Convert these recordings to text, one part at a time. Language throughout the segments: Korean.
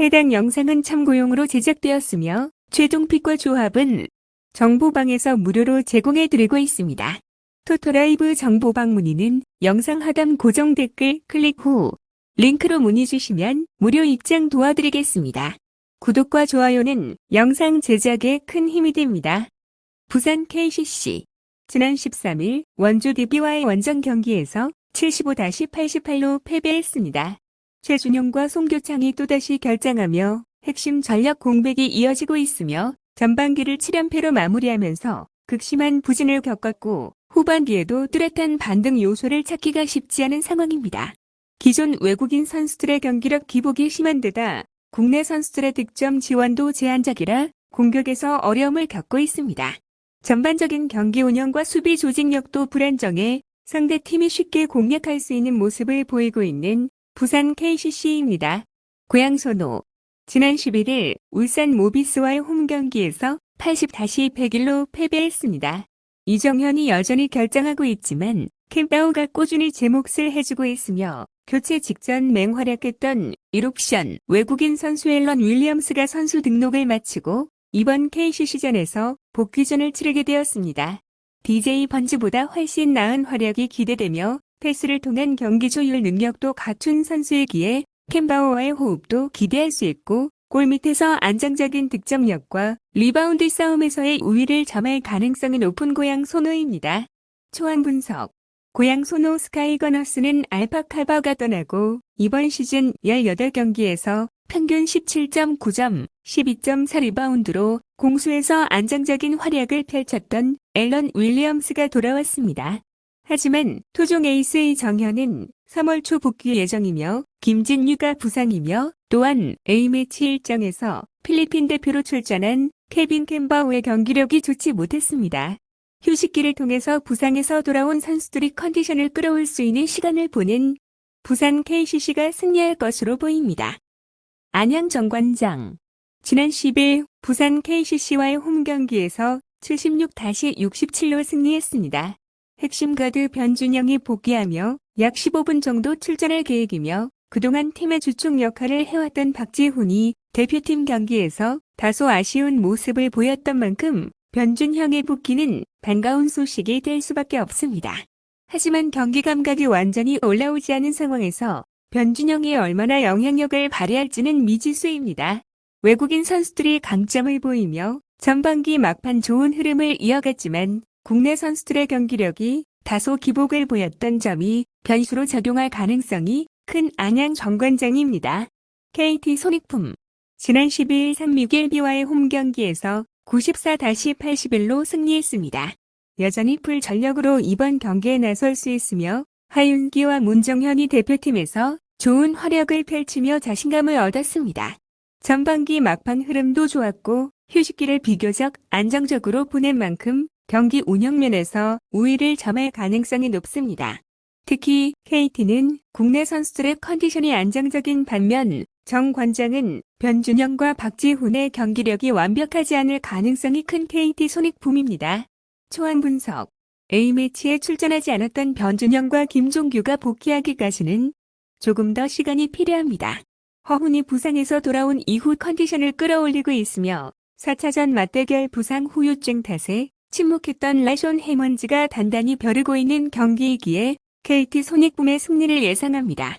해당 영상은 참고용으로 제작되었으며 최종픽과 조합은 정보방에서 무료로 제공해드리고 있습니다. 토토라이브 정보방 문의는 영상 하단 고정 댓글 클릭 후 링크로 문의 주시면 무료 입장 도와드리겠습니다. 구독과 좋아요는 영상 제작에 큰 힘이 됩니다. 부산 KCC 지난 13일 원주 DB와의 원정 경기에서 75-88로 패배했습니다. 최준용과 송교창이 또다시 결장하며 핵심 전력 공백이 이어지고 있으며 전반기를 7연패로 마무리하면서 극심한 부진을 겪었고 후반기에도 뚜렷한 반등 요소를 찾기가 쉽지 않은 상황입니다. 기존 외국인 선수들의 경기력 기복이 심한 데다 국내 선수들의 득점 지원도 제한적이라 공격에서 어려움을 겪고 있습니다. 전반적인 경기 운영과 수비 조직력도 불안정해 상대팀이 쉽게 공략할 수 있는 모습을 보이고 있는 부산 KCC입니다. 고향 선호 지난 11일 울산 모비스와의 홈 경기에서 80-101로 패배했습니다. 이정현이 여전히 결장하고 있지만 캠파오가 꾸준히 제 몫을 해주고 있으며 교체 직전 맹활약했던 1옵션 외국인 선수 앨런 윌리엄스가 선수 등록을 마치고 이번 KCC전에서 복귀전을 치르게 되었습니다. DJ 번즈보다 훨씬 나은 활약이 기대되며 패스를 통한 경기 조율 능력도 갖춘 선수이기에 캠바오와의 호흡도 기대할 수 있고 골 밑에서 안정적인 득점력과 리바운드 싸움에서의 우위를 점할 가능성이 높은 고향 소노입니다. 초안 분석 고향 소노 스카이거너스는 알파카바가 떠나고 이번 시즌 18경기에서 평균 17.9점, 12.4 리바운드로 공수에서 안정적인 활약을 펼쳤던 앨런 윌리엄스가 돌아왔습니다. 하지만 토종 에이스 이정현은 3월 초 복귀 예정이며 김진유가 부상이며 또한 A매치 일정에서 필리핀 대표로 출전한 케빈 캠바오의 경기력이 좋지 못했습니다. 휴식기를 통해서 부상에서 돌아온 선수들이 컨디션을 끌어올 수 있는 시간을 보낸 부산 KCC가 승리할 것으로 보입니다. 안양 정관장 지난 10일 부산 KCC와의 홈 경기에서 76-67로 승리했습니다. 핵심 가드 변준영이 복귀하며 약 15분 정도 출전할 계획이며 그동안 팀의 주축 역할을 해왔던 박지훈이 대표팀 경기에서 다소 아쉬운 모습을 보였던 만큼 변준형의 복귀는 반가운 소식이 될 수밖에 없습니다. 하지만 경기 감각이 완전히 올라오지 않은 상황에서 변준영이 얼마나 영향력을 발휘할지는 미지수입니다. 외국인 선수들이 강점을 보이며 전반기 막판 좋은 흐름을 이어갔지만 국내 선수들의 경기력이 다소 기복을 보였던 점이 변수로 작용할 가능성이 큰 안양 정관장입니다. KT 손익품 지난 12일 361B와의 홈 경기에서 94-81로 승리했습니다. 여전히 풀 전력으로 이번 경기에 나설 수 있으며 하윤기와 문정현이 대표팀에서 좋은 활약을 펼치며 자신감을 얻었습니다. 전반기 막판 흐름도 좋았고 휴식기를 비교적 안정적으로 보낸 만큼 경기 운영면에서 우위를 점할 가능성이 높습니다. 특히 KT는 국내 선수들의 컨디션이 안정적인 반면 정 관장은 변준영과 박지훈의 경기력이 완벽하지 않을 가능성이 큰 KT 손익품입니다. 초안 분석 A매치에 출전하지 않았던 변준영과 김종규가 복귀하기까지는 조금 더 시간이 필요합니다. 허훈이 부상에서 돌아온 이후 컨디션을 끌어올리고 있으며 4차전 맞대결 부상 후유증 탓에 침묵했던 라숀 해먼즈가 단단히 벼르고 있는 경기이기에 KT 손익품의 승리를 예상합니다.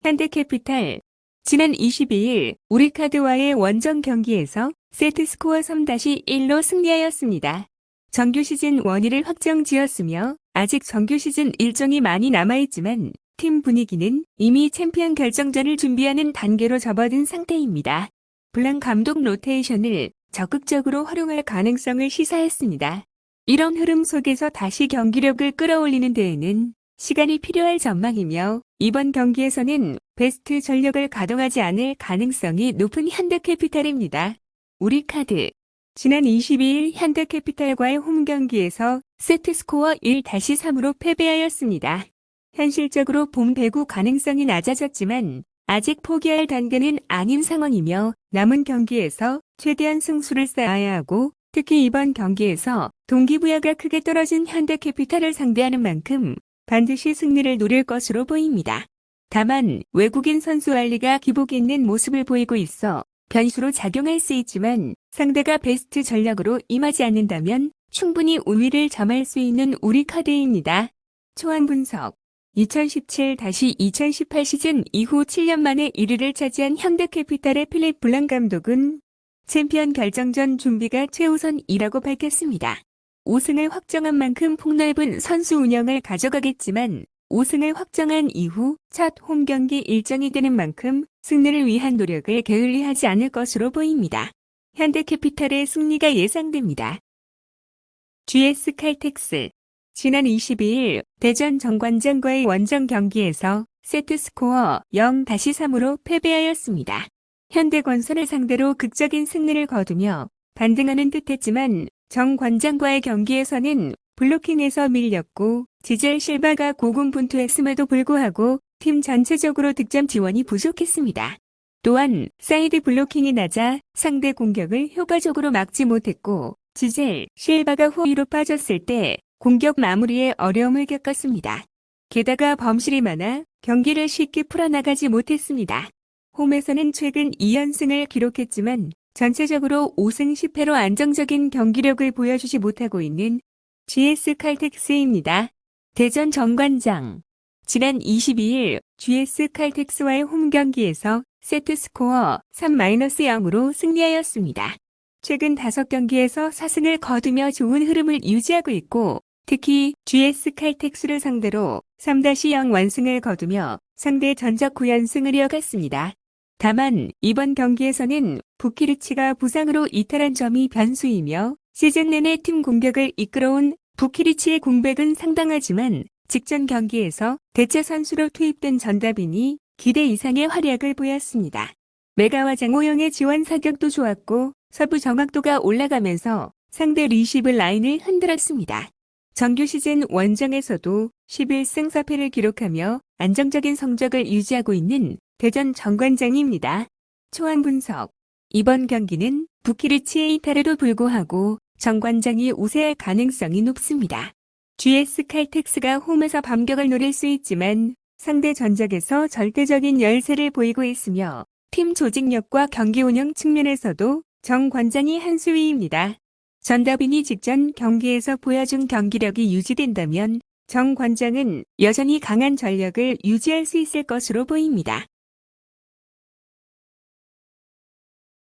현대캐피탈 지난 22일 우리카드와의 원정 경기에서 세트스코어 3-1로 승리하였습니다. 정규 시즌 원위를 확정지었으며 아직 정규 시즌 일정이 많이 남아있지만 팀 분위기는 이미 챔피언 결정전을 준비하는 단계로 접어든 상태입니다. 블랑 감독 로테이션을 적극적으로 활용할 가능성을 시사했습니다. 이런 흐름 속에서 다시 경기력을 끌어올리는 데에는 시간이 필요할 전망이며 이번 경기에서는 베스트 전력을 가동하지 않을 가능성이 높은 현대캐피탈입니다. 우리카드 지난 22일 현대캐피탈과의 홈 경기에서 세트스코어 1-3으로 패배하였습니다. 현실적으로 본 배구 가능성이 낮아졌지만 아직 포기할 단계는 아닌 상황이며 남은 경기에서 최대한 승수를 쌓아야 하고 특히 이번 경기에서 동기부여가 크게 떨어진 현대캐피탈을 상대하는 만큼 반드시 승리를 노릴 것으로 보입니다. 다만 외국인 선수 알리가 기복 있는 모습을 보이고 있어 변수로 작용할 수 있지만 상대가 베스트 전략으로 임하지 않는다면 충분히 우위를 점할 수 있는 우리 카드입니다. 초안 분석 2017-2018 시즌 이후 7년 만에 1위를 차지한 현대캐피탈의 필립 블랑 감독은 챔피언 결정전 준비가 최우선이라고 밝혔습니다. 5승을 확정한 만큼 폭넓은 선수 운영을 가져가겠지만 5승을 확정한 이후 첫 홈경기 일정이 되는 만큼 승리를 위한 노력을 게을리하지 않을 것으로 보입니다. 현대캐피탈의 승리가 예상됩니다. GS 칼텍스 지난 22일 대전 정관장과의 원정 경기에서 세트스코어 0-3으로 패배하였습니다. 현대건설을 상대로 극적인 승리를 거두며 반등하는 듯했지만 정관장과의 경기에서는 블로킹에서 밀렸고 지젤 실바가 고군분투했음에도 불구하고 팀 전체적으로 득점 지원이 부족했습니다. 또한 사이드 블로킹이 낮아 상대 공격을 효과적으로 막지 못했고 지젤 실바가 후위로 빠졌을 때 공격 마무리에 어려움을 겪었습니다. 게다가 범실이 많아 경기를 쉽게 풀어나가지 못했습니다. 홈에서는 최근 2연승을 기록했지만 전체적으로 5승 10패로 안정적인 경기력을 보여주지 못하고 있는 GS 칼텍스입니다. 대전 정관장 지난 22일 GS 칼텍스와의 홈경기에서 세트스코어 3-0으로 승리하였습니다. 최근 5경기에서 4승을 거두며 좋은 흐름을 유지하고 있고 특히 GS 칼텍스를 상대로 3-0 완승을 거두며 상대 전적 9연승을 이어갔습니다. 다만 이번 경기에서는 부키리치가 부상으로 이탈한 점이 변수이며 시즌 내내 팀 공격을 이끌어온 부키리치의 공백은 상당하지만 직전 경기에서 대체 선수로 투입된 전다빈이 기대 이상의 활약을 보였습니다. 메가와 장호영의 지원 사격도 좋았고 서브 정확도가 올라가면서 상대 리시브 라인을 흔들었습니다. 정규 시즌 원정에서도 11승 4패를 기록하며 안정적인 성적을 유지하고 있는 대전 정관장입니다. 초안 분석 이번 경기는 부키리치의 이탈에도 불구하고 정관장이 우세할 가능성이 높습니다. GS 칼텍스가 홈에서 반격을 노릴 수 있지만 상대 전적에서 절대적인 열세를 보이고 있으며 팀 조직력과 경기 운영 측면에서도 정관장이 한 수위입니다. 전다빈이 직전 경기에서 보여준 경기력이 유지된다면 정 관장은 여전히 강한 전력을 유지할 수 있을 것으로 보입니다.